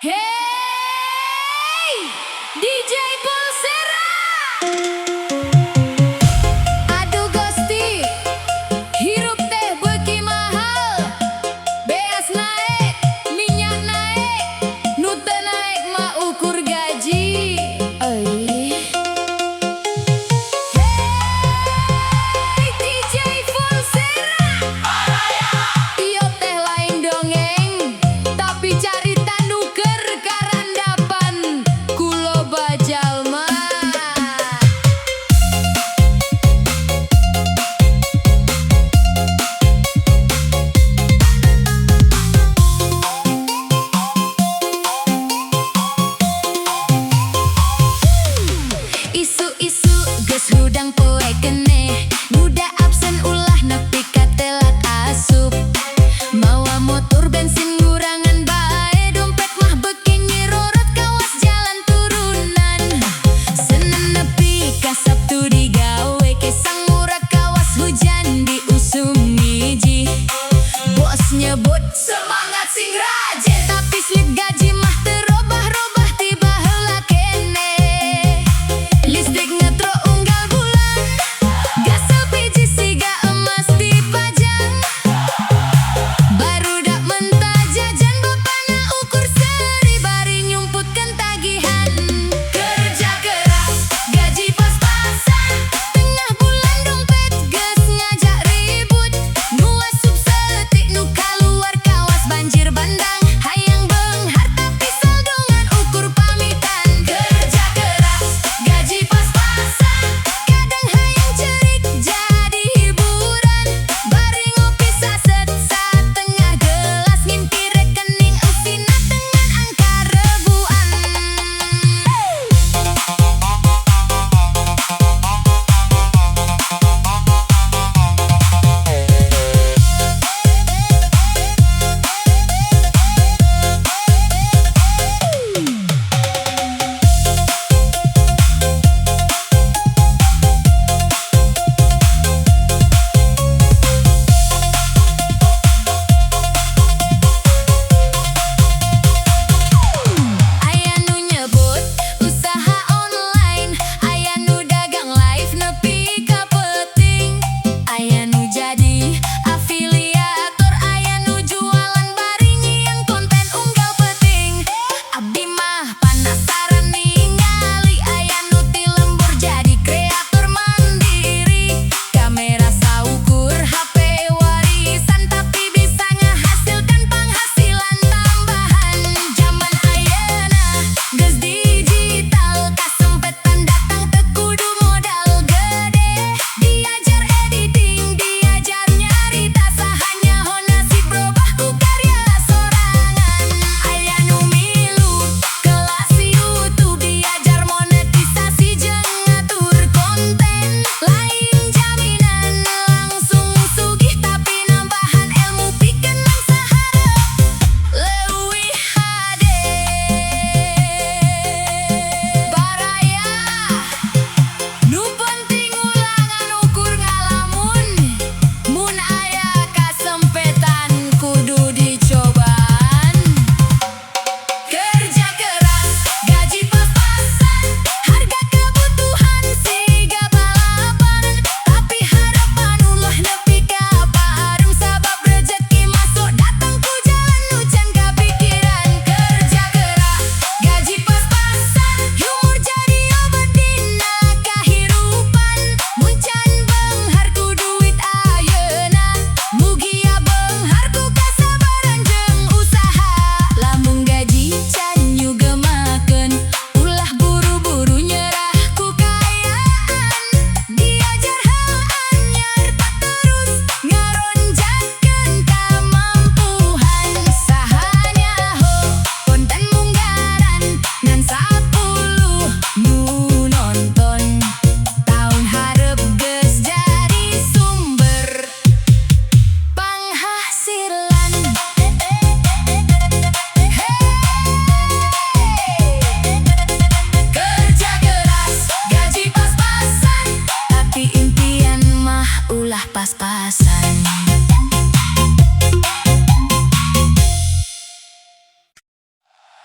Hey, DJ Pulsera. Aduh Gusti, hirup teh beuki mahal. Beas naik, minyak naik, nu teu naik mah ukur gaji. Hey, DJ Pulsera. Ieu teh lain dongeng, tapi carita nu keur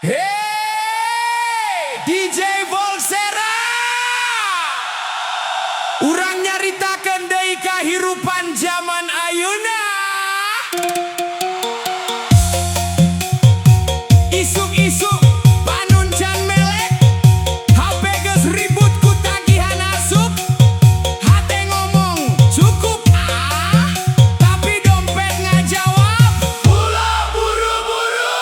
Hey, DJ Volsera. Urang nyaritakeun deui kahirupan zaman ayeuna. Isuk-isuk panun can melek, HP geus ribut ku tagihan asup. Hate ngomong cukup tapi dompet ngajawab. Pulau buru-buru.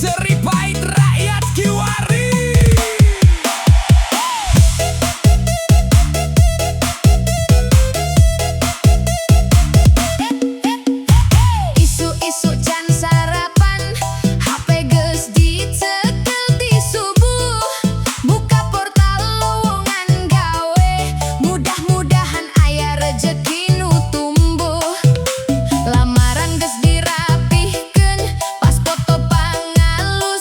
Seripait rakyat Kiwari. Isu-isu can sarapan, HP geus dicekel di subuh. Buka portal lowongan gawe, mudah-mudahan aya rejeki nu tumbuh. Lamaran geus dirapihkeun, pas foto pangalus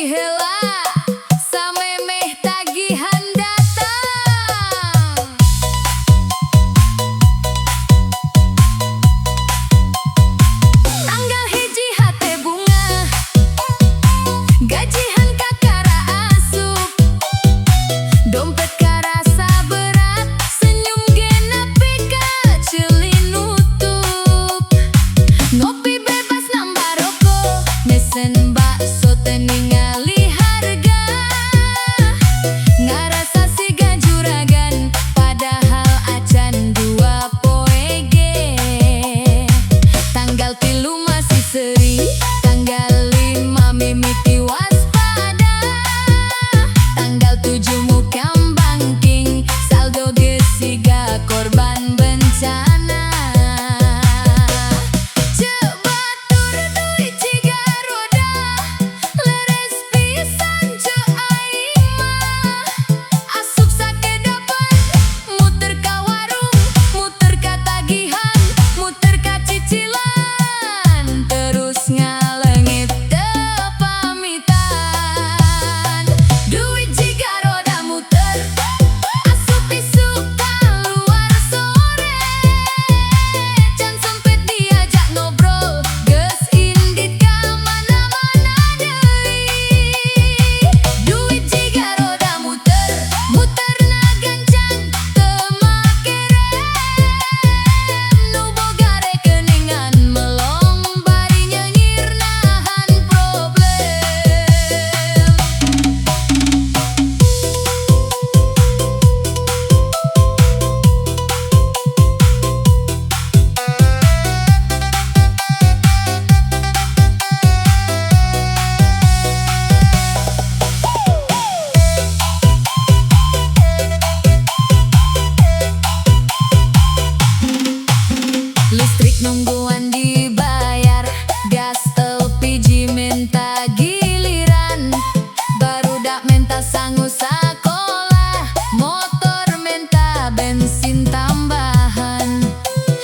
deui heula samemeh tagihan datang. Tanggal hiji hate bunga, gajihan kakara asup, dompet karasa berat, senyum genepi kaceulin nutup. Ngopi bebas nambah rokok, mesen bakso teu ningali harga, ngarasa siga juragan padahal acan 2 poe ge. Tanggal 3 masih seri, tanggal 5 mimiti waspada, tanggal 7 mukam bangking, saldo geus siga korban bencana. Ceuk batur duit jiga roda, leres pisan ceuk aing mah. Asup sakedapan, muter ka warung, muter ka tagihan, muter ka cicilan, terus ngalengit teu pamitan. Duit jiga roda muter, asup isuk kaluar sore, can sempet diajak ngobrol, geus indit ka mana-mana deui. Duit jiga roda muter, muterna gancang teu make rem, nu boga rekeningan melong bari nyengir nahan problem. Listrik nungguan dibayar, gas LPG minta giliran, barudak minta sangu sakolah, motor minta bensin tambahan.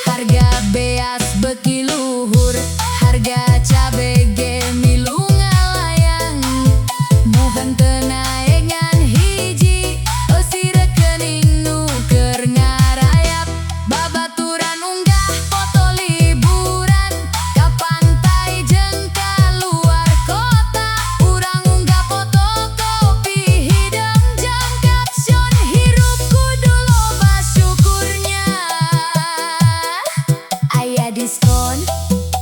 Harga beas beuki luhur, harga cabe ge milu ngalayang, mohon teu naek ngan hiji, eusi rekening nu keur ngarayap. Babaturan unggah foto liburan ka pantai jeung ka luar kota, urang unggah foto kopi hidung jeung caption hirup kudu loba syukurnya. Aya diskon,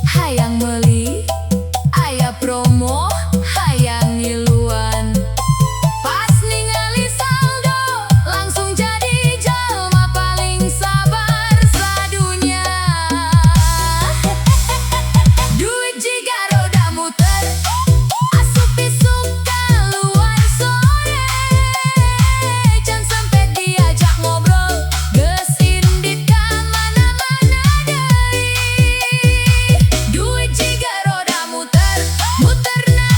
hayang meuli, aya promo, hayang ngiluan. Pas ningali saldo, langsung jadi jalma paling sabar sadunya. Duit jiga roda muter, asup isuk kaluar sore, can sempet diajak ngobrol, geus indit ka mana-mana deui. Duit jiga roda muter, muterna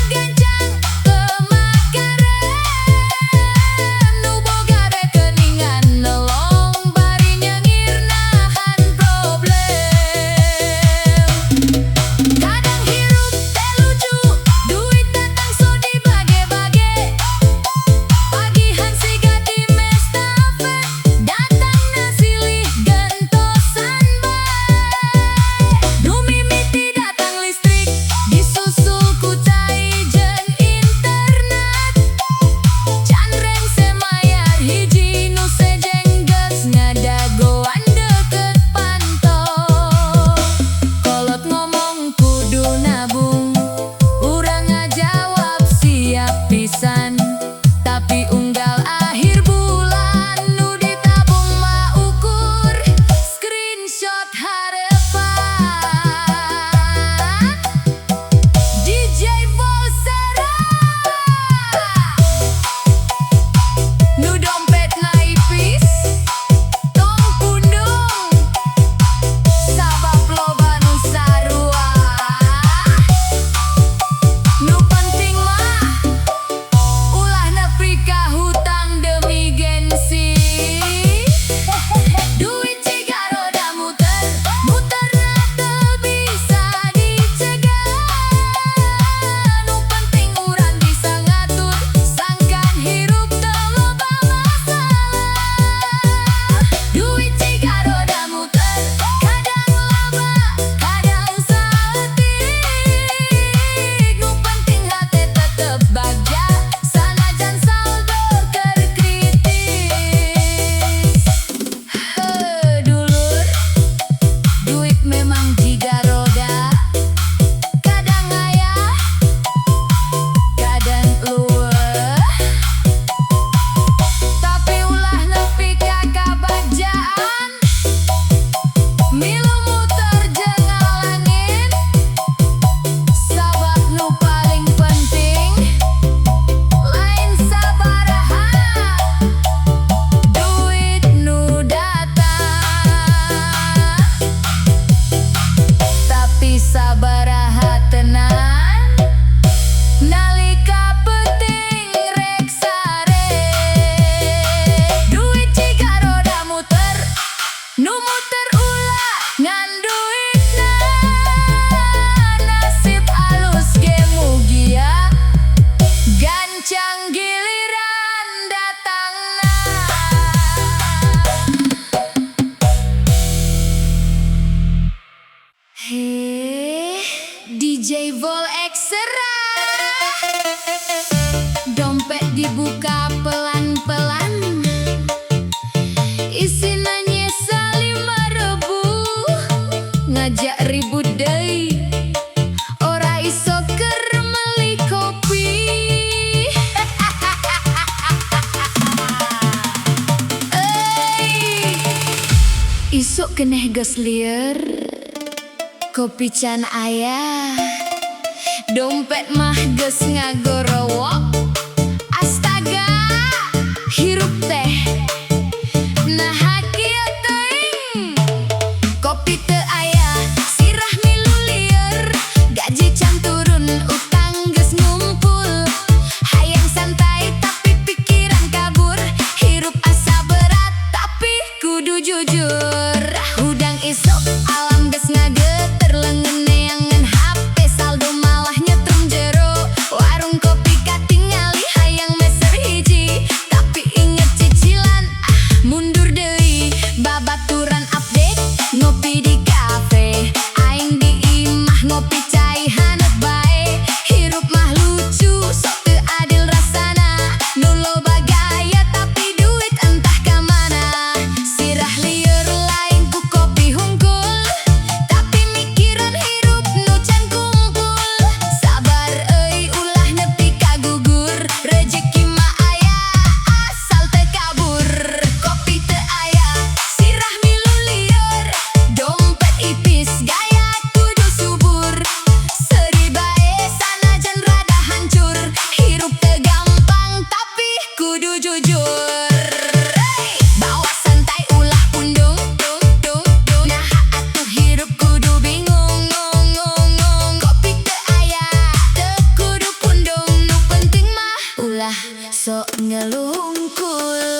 dibuka pelan-pelan, isi nyesa 5.000, ngajak ribut deui ora iso keur meuli kopi. Isuk keneh geus lieur, kopi can aya, dompet mah geus ngagorowok. Astaga, hirup teh nah kieu teuing. Kopi teu aya, sirah milu lieur, gaji can turun, utang geus ngumpul. Hayang santai tapi pikiran kabur, hirup asa berat tapi kudu jujur. Hudang isuk alam geus ngageter leungeun neangan HP, saldo malah nyetrum jero. Warung kopi katingali hayang meser hiji, tapi inget cicilan mundur deui. Babaturan update ngopi di kafe, aing di imah ngopi cai hanet bae. Hirup mah lucu sok teu adil rasana, nu loba gaya tapi duit entah kamana. Sirah lieur lain ku kopi hungkul, tapi mikiran hirup nu can kumpul. Sabar euy ulah nepi ka gugur, rejeki mah aya asal teu kabur. Kopi teu aya, sirah milu lieur, dompet ipis gaya kudu subur. Seuri bae sanajan rada hancur, hirup teu gampang tapi kudu jujur. Bawa santai ulah pundung, nah atuh hirup kudu bingung. Kopi teu aya, teu kudu pundung, nu penting mah ulah sok ngeluh hungkul.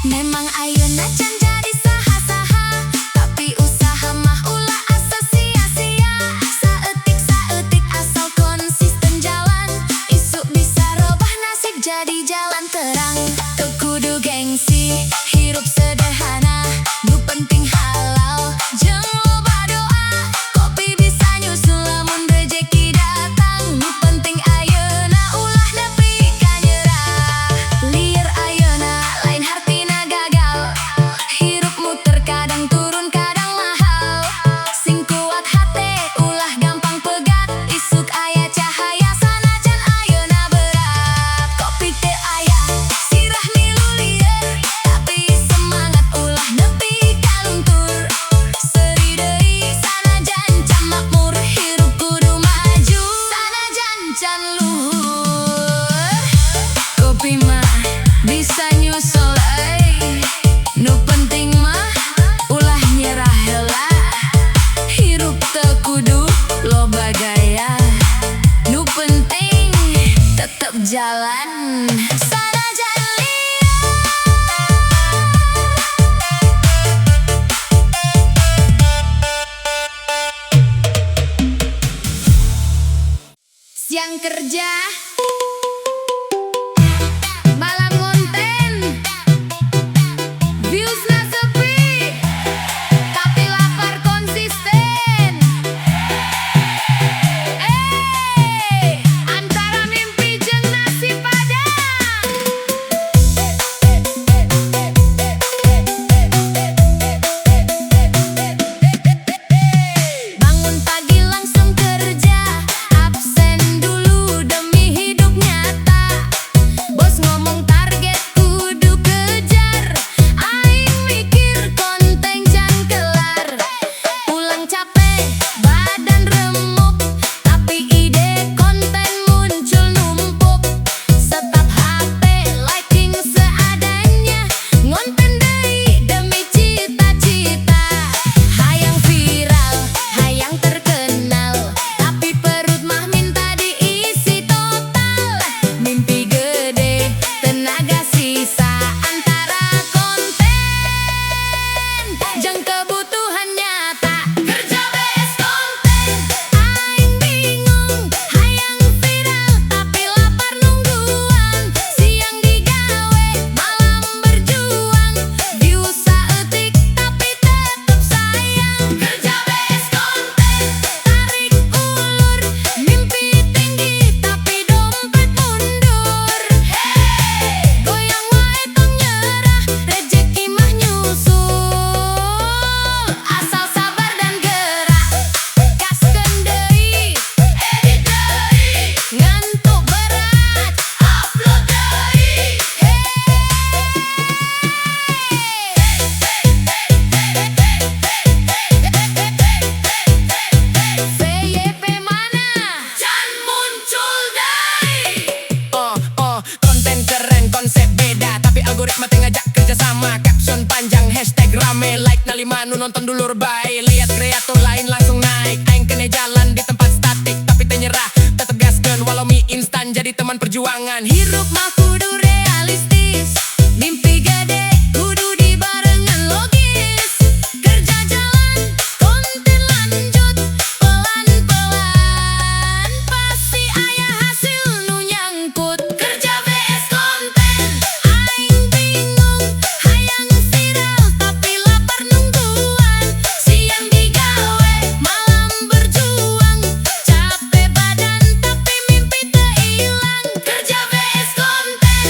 Memang ayeuna can jadi saha-saha, tapi usaha mah ulah asa sia-sia. Saeutik asal konsisten jalan, isuk bisa robah nasib jadi jalan terang. Teu kudu gengsi, hirup sederhana, nu penting halal jeung loba doa. Kopi bisa nyusul lamun rejeki datang, nu penting ayeuna ulah nepi ka nyerah. Lieur ayeuna lain hartina gagal, hirup muter kadang turun kadang mahal. Sing kuat hate ulah gampang pegat, isuk aya cahaya sanajan ayeuna berat. Kopi teu aya, sirah milu lieur, tapi algoritma teh ngajak kerja sama. Caption panjang hashtag rame, like na 5 nu nonton dulur bae. Lihat kreator lain langsung naik, aing kene jalan di tempat statik tapi teh nyerah, tetep gaskeun walau mie instan jadi teman perjuangan. Hirup mah kudu realistis, mimpi gede kudu dibarengan logis. Kerja jalan, konten lanjut, pelan-pelan pasti aya hasil nu nyangkut. Kerja vs konten, aing bingung, hayang viral tapi lapar nungguan. Siang digawe, malam berjuang, capek badan tapi mimpi teu ilang. Kerja vs konten.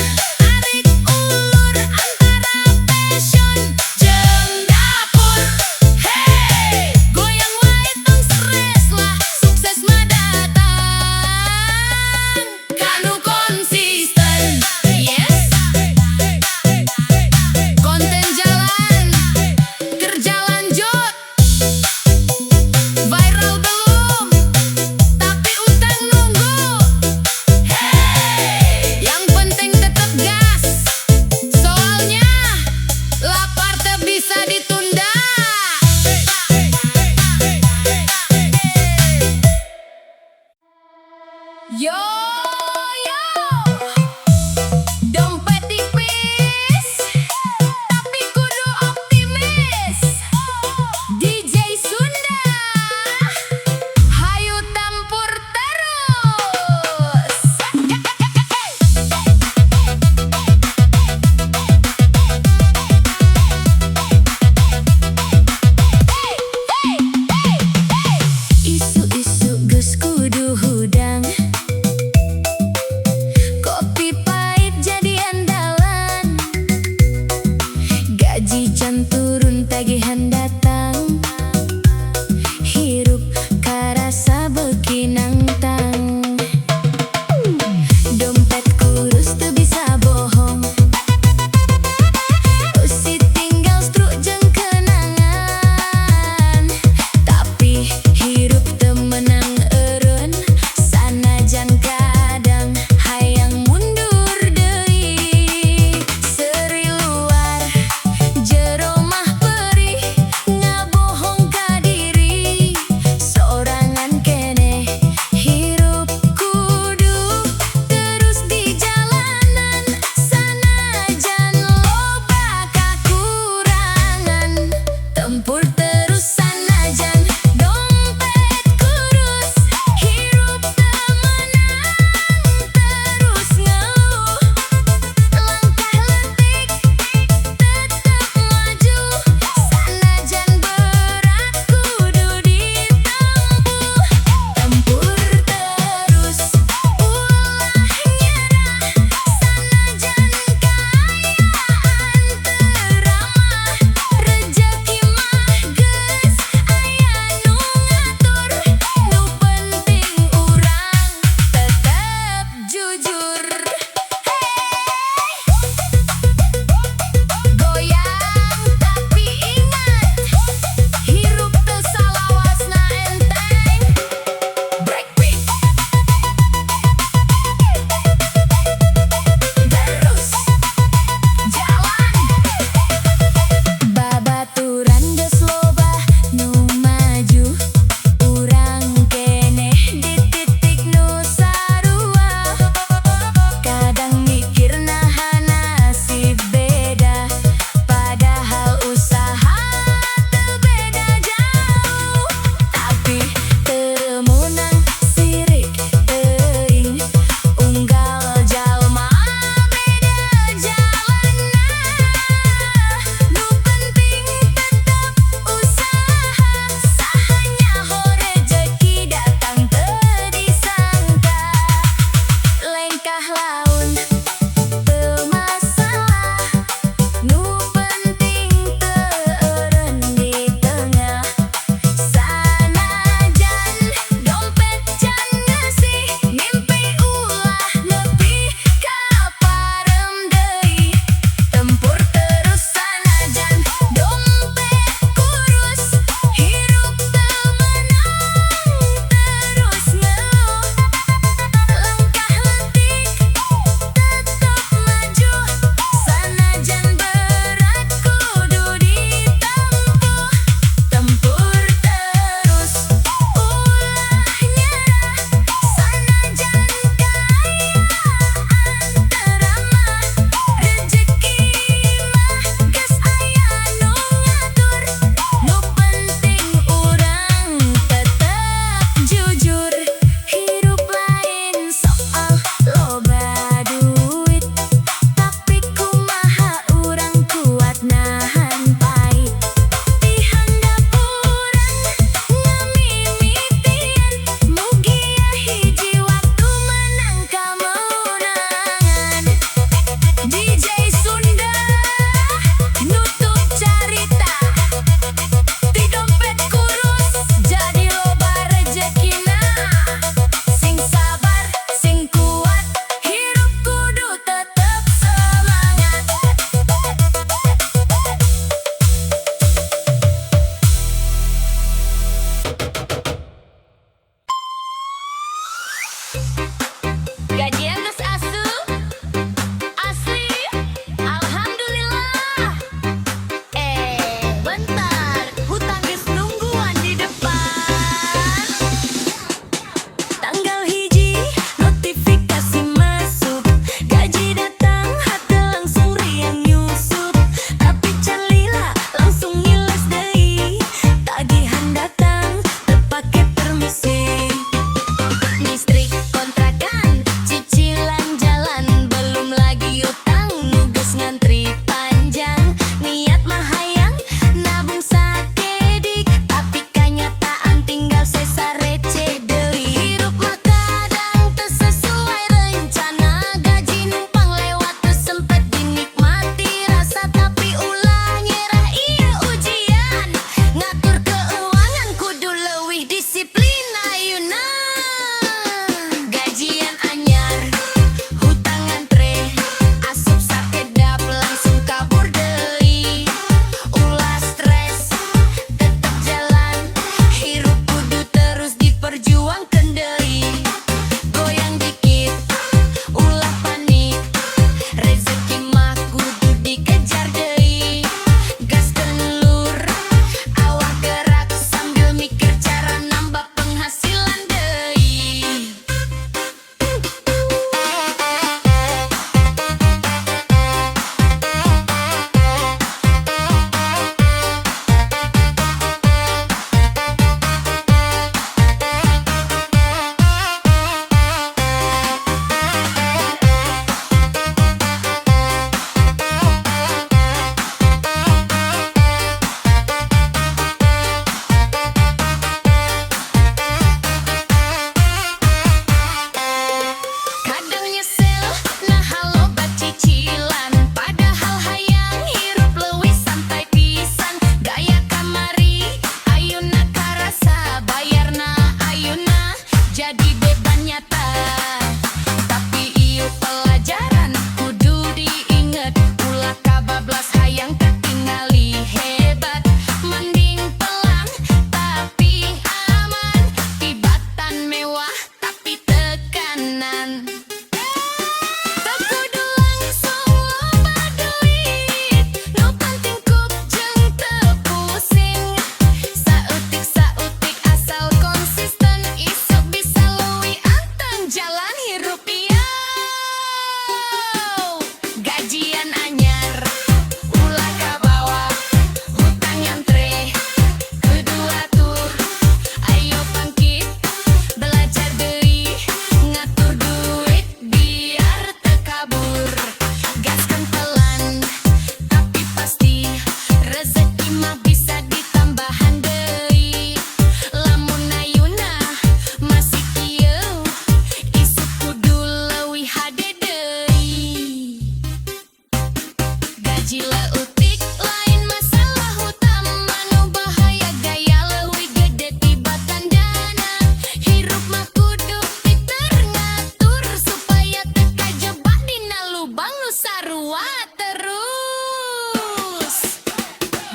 ngaji leutik lain masalah utama nu bahaya gaya leuwih gede tibatan dana hirup mah kudu pinter ngatur supaya teu kajebak dina lubang nu sarua terus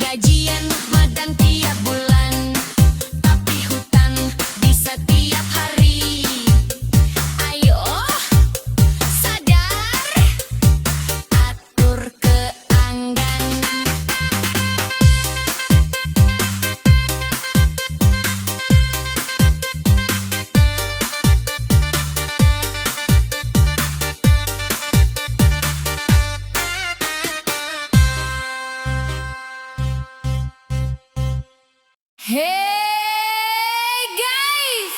gajian madan tiap bulan tapi hutan bisa tiap hari ayo sadar atur keanggan. Hey guys,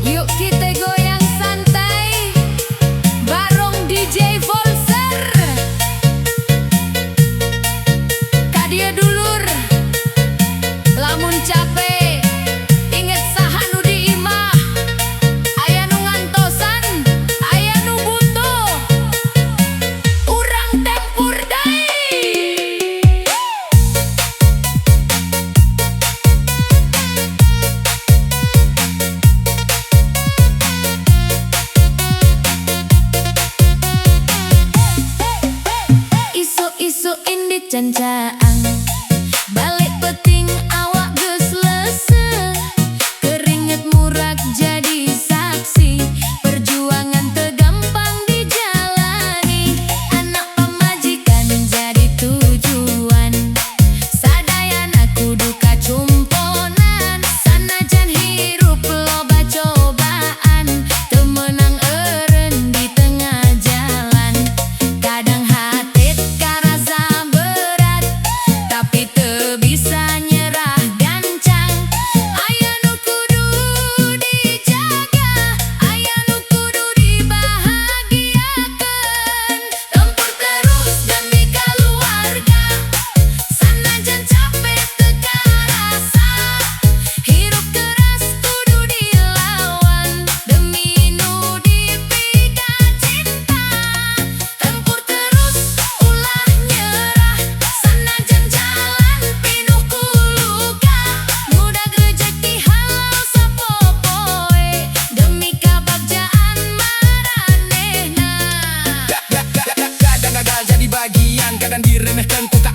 yuk kita goyang santai bareng DJ Volser. Kadia dulur, lamun capek inget saha nu diimah. Aya nu ngantosan, aya nu butuh. Urang tempur deui. Isu-isu indi cancaang balik peting awak geus leuseuh keringet murak jadi saksi perjuangan teu gampang dijalani anak pamajikan jadi tujuan sadayana kudu kacumponan sanajan hirup loba cobaan teu meunang eureun di tengah jalan kadang hati karasa berat tapi teu bisa nyerah gancang aya nu kudu dijaga aya nu kudu dibahagiakeun tempur terus demi keluarga sanajan capek teu karasa hirup keras kudu dilawan demi nu dipika cinta tempur terus ulah nyerah sanajan jalan pinuh ku luka mudah rejeki halau sapopoe demi kabagjaan maranehna Kadang gagal jadi bagian, kadang diremehkan ku ka